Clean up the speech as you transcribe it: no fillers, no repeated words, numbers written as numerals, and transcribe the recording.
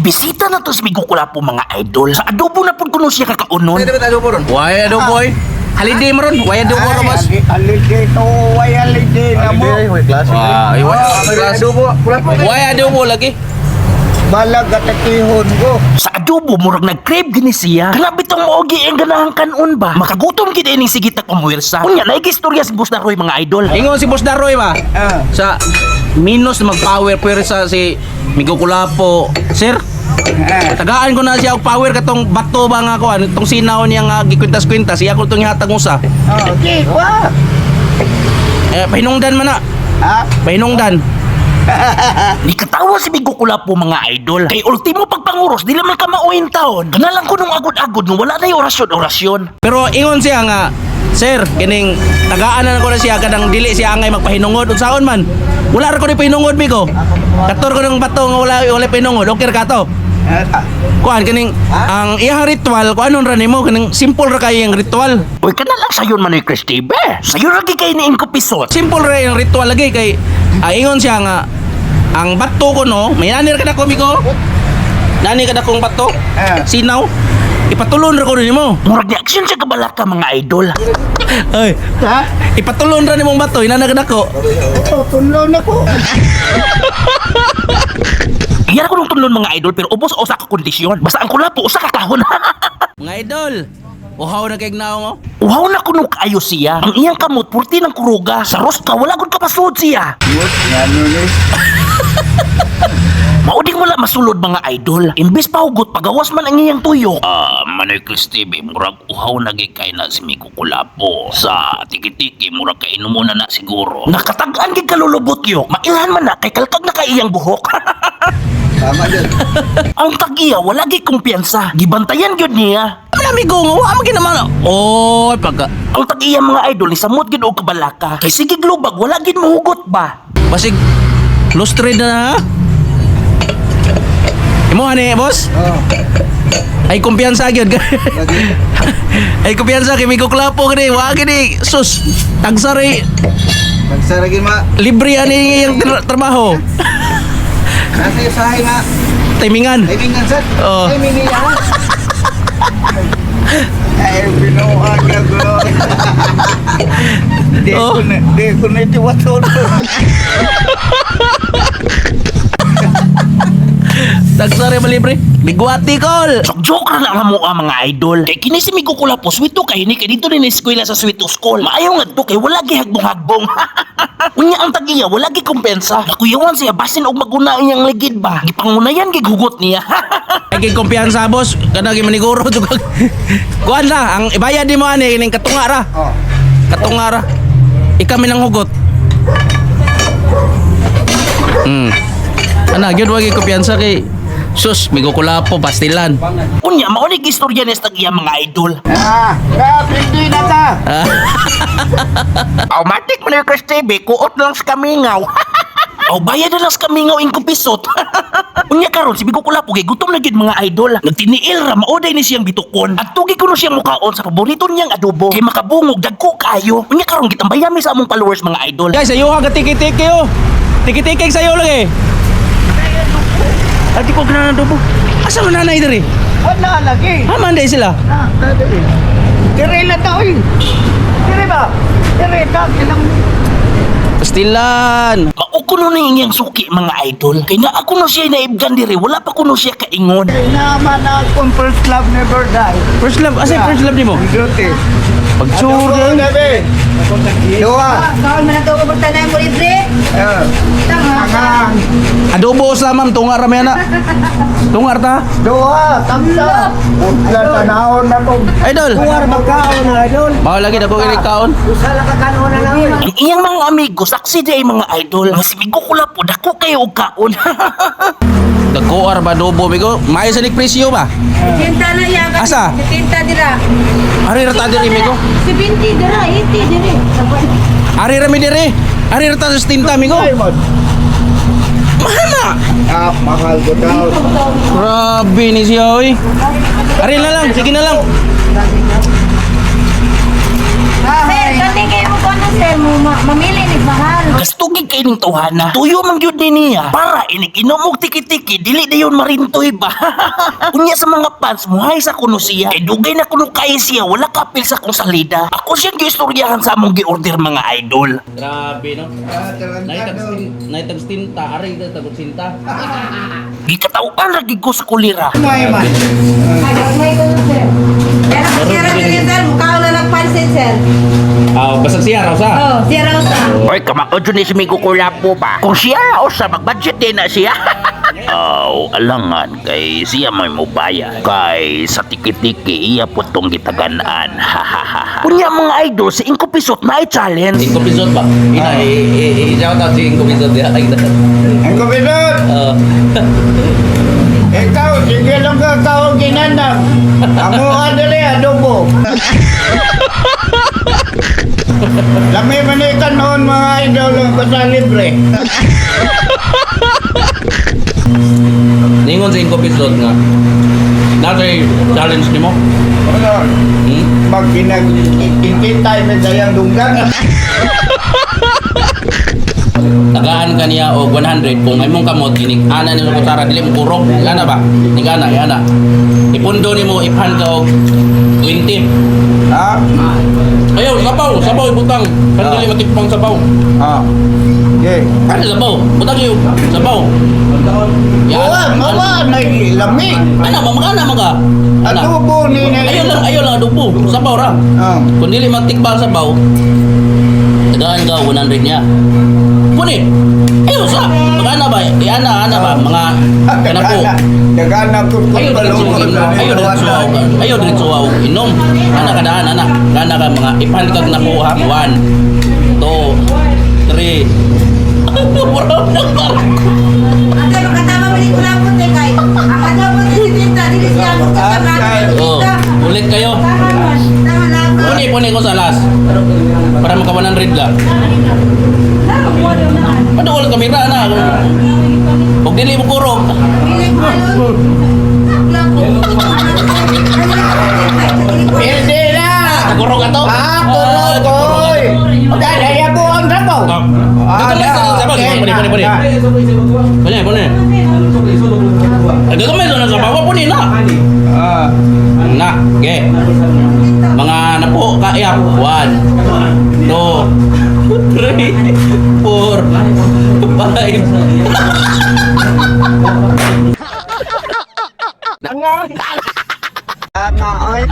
Gibisita na to sa Migo Kulapo mga idol. Sa adobo na po kuno siya kakaunon. Pwede ba adobo ron? Why adobo eh? Holiday mo ron? Why adobo ron boss? Holiday to, why holiday na mo? Why adobo lagi? Balag at akihon ko. Sa adobo murag nag-crave gini siya. Kalabit ang maogi ang ganahang kanon ba? Makagutom gid ining sigit na pamuwersa. Unya na istorya si Boss Daroy mga idol. Ingon si Boss Daroy ba? Sa minus mag-power sa si Migo Kulapo. Sir, tagaan ko na siya og power katong bato ba nga ko itong sinaw niya nga gikwintas-kwintas siya ko itong ihatag mo sa. Okay, wa. Pahinungdan man na. Ha? Pahinungdan. Nikatawa si Migo Kulapo mga idol. Kay ultimo pagpanguros, dili man ka mauwing taon. Kanalang ko nung agod-agod nung wala na yung orasyon-orasyon. Pero ingon siya nga, sir, kining tagaan na ko na siya kadang dili siya angay magpahinungod unsaon man. Wala ra ko ni pahinungod Migo. Kator ko ng bato nga wala pahinungod. Okay ra ka to. Kuan kining ang iyang ritual ko anon ra nimo kining simple ra kay ang ritual. Uy, kanalang sayon man ni Christy be. Sayon lagi kay ni Inkupisot. Simple ra yung ritual lagi kay ingon siya nga ang bato ko no, may nanir ka na ko Migo. Nani ka na kong bato. Sinaw. Ipatulon ra ko nimo. Murag ni action siya kabalaka mga idol. Ay. Ha? Ipatulon ra nimong bato inana ka nako. Tulon ako. Iyara ko nung tunlon mga idol pero ubos o sa kondisyon. Basta ang Kulapo usa ka kahon. Mga idol. Uhaw na kay gnaw mo. Uhaw na kuno kaayo siya. Ang iyang kamot purti ng kuruga. Sa roska wala gud kapasud siya. Ano ni? Mauding wala masulod mga idol. Imbes pa hugot pagawas man ang iyang tuyo. Manoy Christy, murag uhaw na kay na si Migo Kulapo. Sa tiki-tiki murag kainom muna na siguro. Nakatagaan kay kalulubot yo. Mailhan man na kay kalkag na kay iyang buhok. Tama din. Ang tag-iya wala gi kumpiyansa. Gibantayan gyud niya. Ano Migo nga wa man ginaman. Oh, pagka Ang tag-iya mga idol ni samot gid og kabalaka. Kay sige glubag wala gid mahugot ba. basig lustrade na ha. Imo ani boss? Ay kumpiyansa gyud. Ay kumpiyansa kay Migo Kulapo gani, wa gani sus. Tagsari Magsaragi ma. libre ani yung trabaho. Nasa yung sahay nga. Timingan. Timingan sa. Oh. Timingan ha. Ay, binuha ka ko. Di ko na itiwatol. Tagsari ba libre? Bigwati kol. Joke ra lang mo mga idol. Kay kini si Migo Kulapo sweet to kay ni kay dito ni eskwela sa Sweet School. Maayo nga to kay wala gi hagbong-hagbong. Unya ang tagiya wala gi kumpensa. Nakuyawan siya basin og maguna iyang ligid ba. Gipangunayan gi hugot niya. Ay kay kumpiyansa boss, kana gi maniguro jud. Kuan la, ang ibayad di mo ani kining katunga ra. Katunga ra. Ikami nang hugot. Ana gyud wa gi kumpiyansa kay sus Migo Kulapo pastilan. Unya maunig istorya ni sa tagiya mga idol. Hindi na ta. Automatic man yung Chris TV, kuot lang sa kamingaw. O bayad na lang sa kamingaw in kumpisot. Unya karon si Migo Kulapo kay gutom na gid mga idol. Nagtiniil ra maoday ni siyang bitukon. At tugi ko no siyang mukaon sa paborito niyang adobo. Kay makabungog dagko kayo. Unya karon gitambayami sa among followers mga idol. Guys, ayo ha tiki-tiki oh. Tiki-tiki sayo lagi. Ati ko gana adobo. Asa man nanay diri? Wala lagi. Haman day sila. Dire na tao eh. Dire ba? Dire ka. Pastilan. Maukuno na iyang suki mga idol. Kay na ako no siya naibgan diri, wala pa kuno siya kaingon. Naman akong first love never die. First love, asa yung first love nimo? Duty. Pagsure. Dua. Kaon man ato ko pagtanay mo libre. Tangang. Adobo sa ma'am, tungar ra na. Tungar ta. Dua. Tamsa. Utla tanahon na kong. Idol. Kuwar magkaon na idol. Mao lagi dako kini kaon. Usala ka kanon na lang. Ang iyang mga amigo, saksi di ay mga idol. Ang si Migo Kulapo, dako kayo og kaon. Dagko ba adobo Migo? Maayo sa nik presyo ba? Tinta na yan. Asa? Tinta dira. Ari ra ta diri Migo. 70 dira, 80 dira. Ari ra mi diri. Ari ra ta sa tinta Migo. Mahal na. Mahal ko daw. Grabe ni siya oy. Ari na lang, sige na lang. Sir, kasi kayo mo ko sir, mamili ni mahal. Kastugig kay ning tawhana. Tuyo man gyud ni niya para inig-inom og tiki-tiki dili dayon marintoy ba. Unya sa mga fans mo hay sa kuno siya. Kay dugay na kuno kay siya wala kapil sa kung salida. Ako siyang giistoryahan sa among gi-order mga idol. Grabe no. Naitag stinta, aray ito tagod sinta. Gikatauan ra gid ko sa kulira. May man. May ko sir. Pero siya raw din sir, mukha ko na nagpansin sir. Basag siya raw sa. Oh, siya raw sa. Oy, kamao dyan ni si Migo Kulapo ba? Kung siya o sa mag-budget din na siya. Alangan kay siya may mubaya. Kay sa tiki-tiki iya po tong gitaganaan. Kunya mga idol, si Inko Pisot na i-challenge. 5 pisot ba? I-shout out si 5 pisot ya. Ang kubidot! Ikaw, sige lang ka ikaw ginanap. Amo ka dali, adobo. Lami manikan noon mga idol ng pasalibre. Ningon sa 5 pisot nga. Natay challenge nimo. Ano? Pag pinag-intintay na sayang dunggan. Tagaan ka niya og 100 kung may mong kamot ginig ana nimo kutsara dili mo kurog ana ba nigana ana ipundo nimo iphan ka og 20 Ha? ayaw sabaw ibutang kan dili matikpang sabaw Ha? Okay. ano sabaw butang yung sabaw Oo, mawa na lami. ana mamagana maga ana Adobo ni na. ayaw lang adobo sabaw ra kung dili matikpang sabaw tagaan ka 100 niya Puni, ayaw sa, magana ba? Ana ba? Mga kanako. Dagana ko Ayaw din suwaw, inom. Ana kadaan, ana. Kana ka mga ipankag nakuha. 1, 2, 3. Muraw na ba? Ate, makatama mo dito lang po, tekay. Ang ano mo dito, dili siya mo Oh, ulit kayo. Tama lang. Puni ko sa last. Para maka 100 lang. Ano ulit kamera na? Huwag dili mo kurog. Hindi na. Kurog ka to? Kurog koy. Okay, daya po ang trapo. Nagkakamay doon sa bawa po ni na. Na, ge. Mga napo kaya 1, 2, 3, 4, 5. Tama, oy.